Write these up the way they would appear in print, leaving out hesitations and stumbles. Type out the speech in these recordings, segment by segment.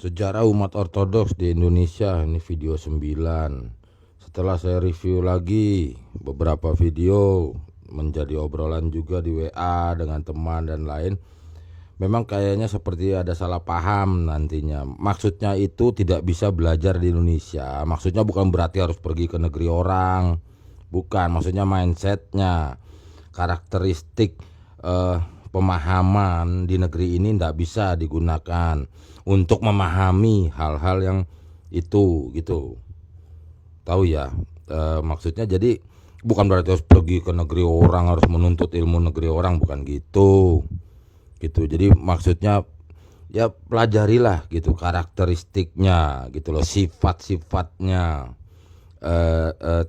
Sejarah umat ortodoks di Indonesia, ini video 9. Setelah saya review lagi beberapa video, menjadi obrolan juga di WA dengan teman dan lain, memang kayaknya seperti ada salah paham nantinya. Maksudnya itu tidak bisa belajar di Indonesia. Maksudnya bukan berarti harus pergi ke negeri orang. Bukan, maksudnya mindsetnya, karakteristik pemahaman di negeri ini tidak bisa digunakan untuk memahami hal-hal yang itu gitu. Tahu ya, maksudnya jadi bukan berarti harus pergi ke negeri orang, harus menuntut ilmu negeri orang, bukan gitu. Gitu. Jadi maksudnya ya pelajarilah gitu karakteristiknya gitu loh, sifat-sifatnya,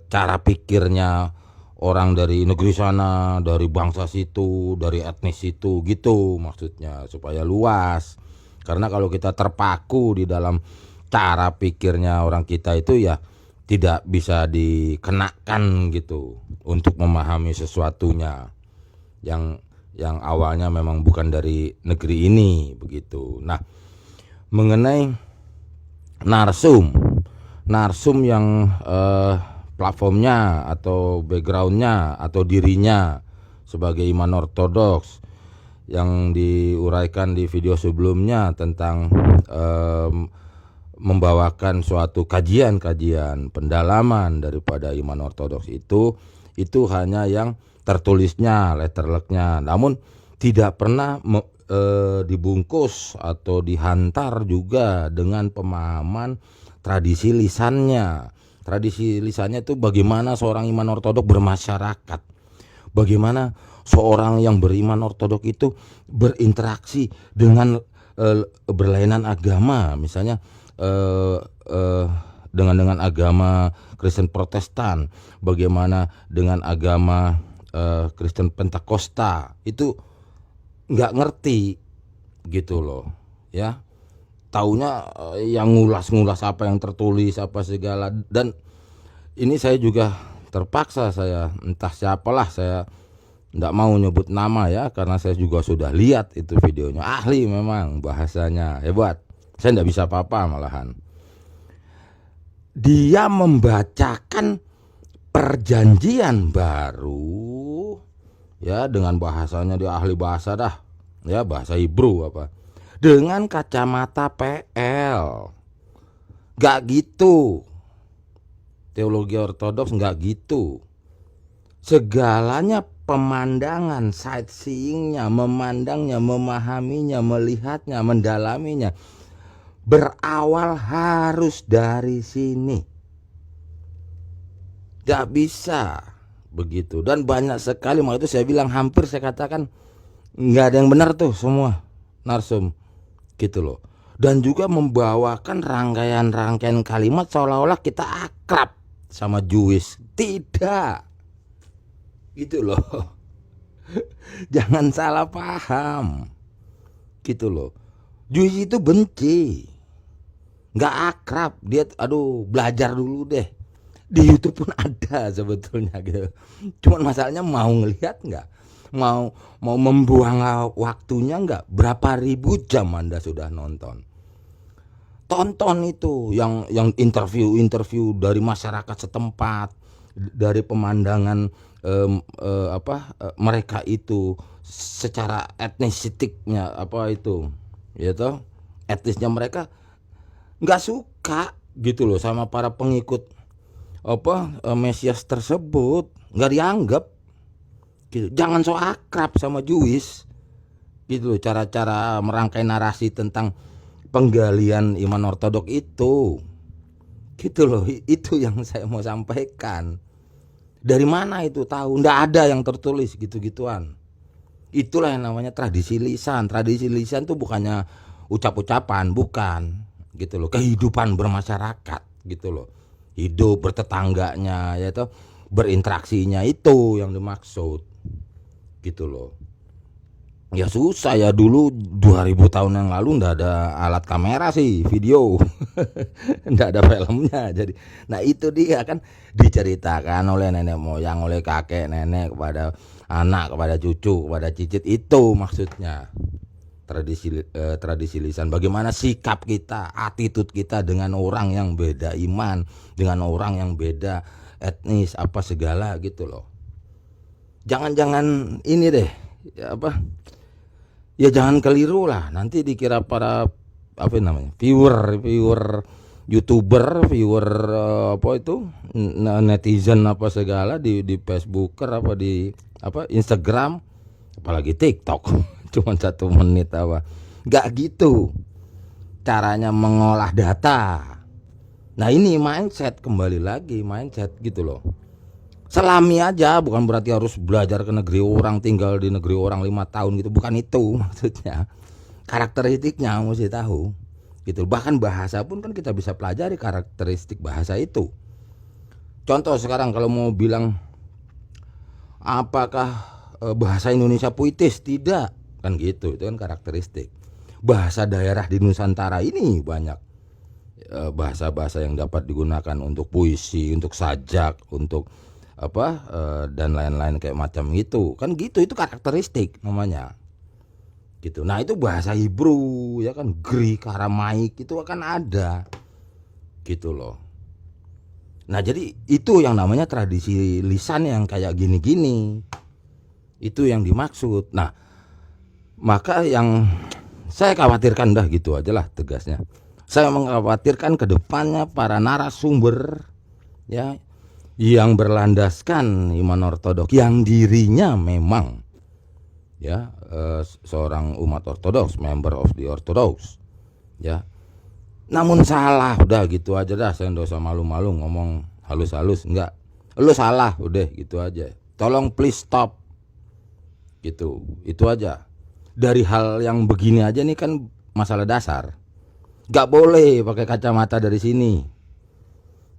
cara pikirnya orang dari negeri sana, dari bangsa situ, dari etnis itu gitu maksudnya, supaya luas. Karena kalau kita terpaku di dalam cara pikirnya orang kita itu ya tidak bisa dikenakan gitu untuk memahami sesuatunya yang awalnya memang bukan dari negeri ini begitu. Nah, mengenai narsum yang platformnya atau backgroundnya atau dirinya sebagai iman ortodoks yang diuraikan di video sebelumnya tentang membawakan suatu kajian pendalaman daripada iman ortodoks itu hanya yang tertulisnya, letterlucknya, namun tidak pernah dibungkus atau dihantar juga dengan pemahaman tradisi lisannya. Tradisi lisannya itu bagaimana seorang iman ortodok bermasyarakat, bagaimana seorang yang beriman ortodok itu berinteraksi dengan berlainan agama, misalnya dengan agama Kristen Protestan, bagaimana dengan agama Kristen Pentakosta, itu nggak ngerti gitu loh ya. Taunya yang ngulas-ngulas apa yang tertulis apa segala. Dan ini saya juga terpaksa, saya entah siapalah, saya enggak mau nyebut nama ya, karena saya juga sudah lihat itu videonya. Ahli memang, bahasanya hebat. Saya enggak bisa apa-apa malahan. Dia membacakan perjanjian baru ya, dengan bahasanya, dia ahli bahasa dah ya, bahasa Hebrew apa, dengan kacamata PL. Gak gitu. Teologi ortodoks gak gitu. Segalanya, pemandangan, sightseeingnya, memandangnya, memahaminya, melihatnya, mendalaminya, berawal harus dari sini. Gak bisa begitu. Dan banyak sekali, makanya itu saya bilang hampir saya katakan gak ada yang benar tuh semua narsum gitu loh. Dan juga membawakan rangkaian kalimat seolah-olah kita akrab sama Jewish. Tidak gitu loh. Jangan salah paham gitu loh. Jewish itu benci, nggak akrab. Dia belajar dulu deh, di YouTube pun ada sebetulnya gitu. Cuman masalahnya mau ngelihat nggak, mau membuang waktunya nggak. Berapa ribu jam Anda sudah nonton? Tonton itu yang interview dari masyarakat setempat, dari pemandangan mereka itu secara etnistiknya apa itu ya toh, etnisnya mereka nggak suka gitu loh sama para pengikut Mesias tersebut, nggak dianggap gitu. Jangan so akrab sama Jewish gitu loh. Cara-cara merangkai narasi tentang penggalian iman ortodok itu gitu loh. Itu yang saya mau sampaikan. Dari mana itu tahu? Nggak ada yang tertulis gitu-gituan. Itulah yang namanya tradisi lisan. Tradisi lisan itu bukannya ucap-ucapan, bukan gitu loh. Kehidupan bermasyarakat gitu loh. Hidup bertetangganya ya toh, berinteraksinya, itu yang dimaksud gitu loh. Ya susah ya, dulu 2000 tahun yang lalu ndak ada alat kamera sih video. Ndak ada filmnya. Jadi nah itu dia kan diceritakan oleh nenek moyang, oleh kakek nenek kepada anak, kepada cucu, kepada cicit, itu maksudnya tradisi lisan, bagaimana sikap kita, attitude kita dengan orang yang beda iman, dengan orang yang beda etnis apa segala gitu loh. Jangan ini deh, ya apa? Ya jangan keliru lah, nanti dikira para apa namanya? viewer YouTuber, viewer apa itu? Netizen apa segala di Facebooker apa di apa Instagram, apalagi TikTok. Cuman 1 menit apa. Gak gitu caranya mengolah data. Nah ini mindset, kembali lagi mindset gitu loh. Selami aja, bukan berarti harus belajar ke negeri orang, tinggal di negeri orang 5 tahun gitu, bukan itu maksudnya. Karakteristiknya mesti tahu gitu. Bahkan bahasa pun kan kita bisa pelajari karakteristik bahasa itu. Contoh sekarang kalau mau bilang apakah bahasa Indonesia puitis, tidak kan gitu, itu kan karakteristik. Bahasa daerah di Nusantara ini banyak bahasa-bahasa yang dapat digunakan untuk puisi, untuk sajak, untuk apa dan lain-lain kayak macam itu kan gitu, itu karakteristik namanya gitu. Nah itu bahasa Hebrew ya kan, Greek, Aramaik itu akan ada gitu loh. Nah jadi itu yang namanya tradisi lisan yang kayak gini-gini, itu yang dimaksud. Nah maka yang saya khawatirkan, dah gitu aja lah tegasnya, saya mengkhawatirkan ke depannya para narasumber ya yang berlandaskan iman ortodoks, yang dirinya memang ya seorang umat ortodoks, member of the Orthodox ya, namun salah, udah gitu aja dah. Saya nggak usah malu-malu ngomong halus-halus, enggak, lu salah udah gitu aja, tolong please stop gitu, itu aja. Dari hal yang begini aja nih kan masalah dasar, nggak boleh pakai kacamata dari sini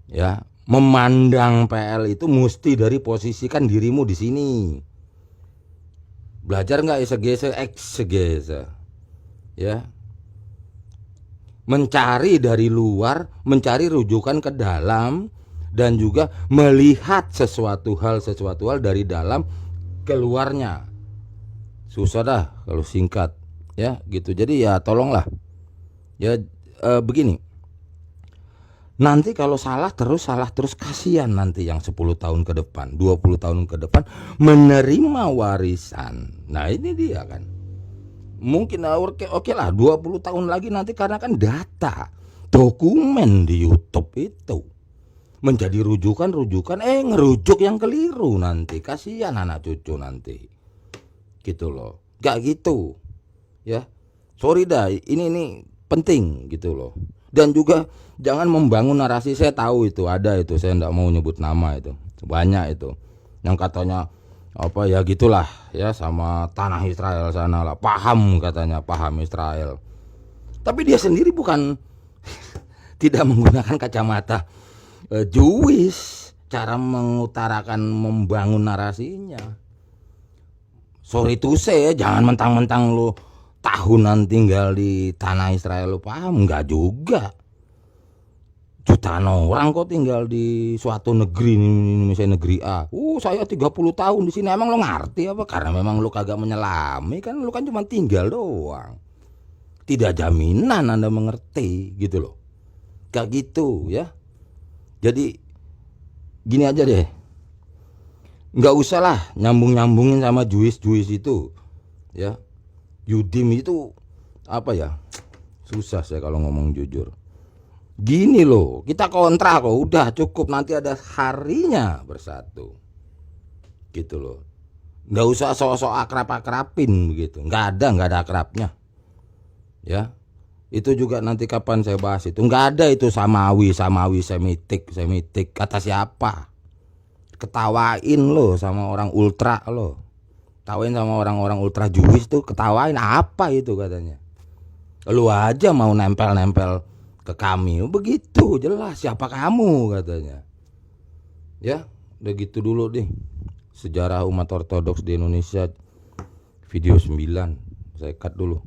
ya. Memandang PL itu mesti dari posisikan dirimu di sini. Belajar nggak exegese, eksegese ya. Mencari dari luar, mencari rujukan ke dalam, dan juga melihat sesuatu hal dari dalam keluarnya. Susah dah kalau singkat ya gitu. Jadi ya tolonglah ya begini. Nanti kalau salah terus kasihan nanti yang 10 tahun ke depan, 20 tahun ke depan menerima warisan. Nah ini dia kan. Mungkin oke lah 20 tahun lagi nanti, karena kan data, dokumen di YouTube itu menjadi rujukan ngerujuk yang keliru, nanti kasihan anak cucu nanti gitu loh. Gak gitu ya, sorry dah, ini penting gitu loh. Dan juga jangan membangun narasi, saya tahu itu ada, itu saya enggak mau nyebut nama, itu banyak itu yang katanya apa ya gitulah ya, sama tanah Israel sana lah, paham katanya, paham Israel, tapi dia sendiri bukan tidak menggunakan kacamata Jewish cara mengutarakan, membangun narasinya. Sorry to say, jangan mentang-mentang lu tahunan tinggal di tanah Israel lu paham, enggak juga. Jutaan orang kok tinggal di suatu negeri, misalnya negeri A. Saya 30 tahun di sini, emang lo ngerti apa? Karena memang lo kagak menyelami kan, lo kan cuma tinggal doang. Tidak jaminan Anda mengerti gitu loh. Kayak gitu ya. Jadi gini aja deh, nggak usah lah nyambungin sama Jewish itu ya. Yudim itu apa ya, susah saya kalau ngomong jujur. Gini loh, kita kontra kok, udah cukup, nanti ada harinya bersatu gitu loh. Nggak usah sok-sok akrab-akrabin begitu, nggak ada akrabnya ya. Itu juga nanti kapan saya bahas itu, nggak ada itu samawi semitik kata siapa. Ketawain lo sama orang ultra, lo tawain sama orang-orang ultra Jewish tuh, ketawain apa itu katanya. Lu aja mau nempel ke kami, begitu jelas siapa kamu katanya ya. Udah gitu dulu deh sejarah umat ortodoks di Indonesia, video 9 saya cut dulu.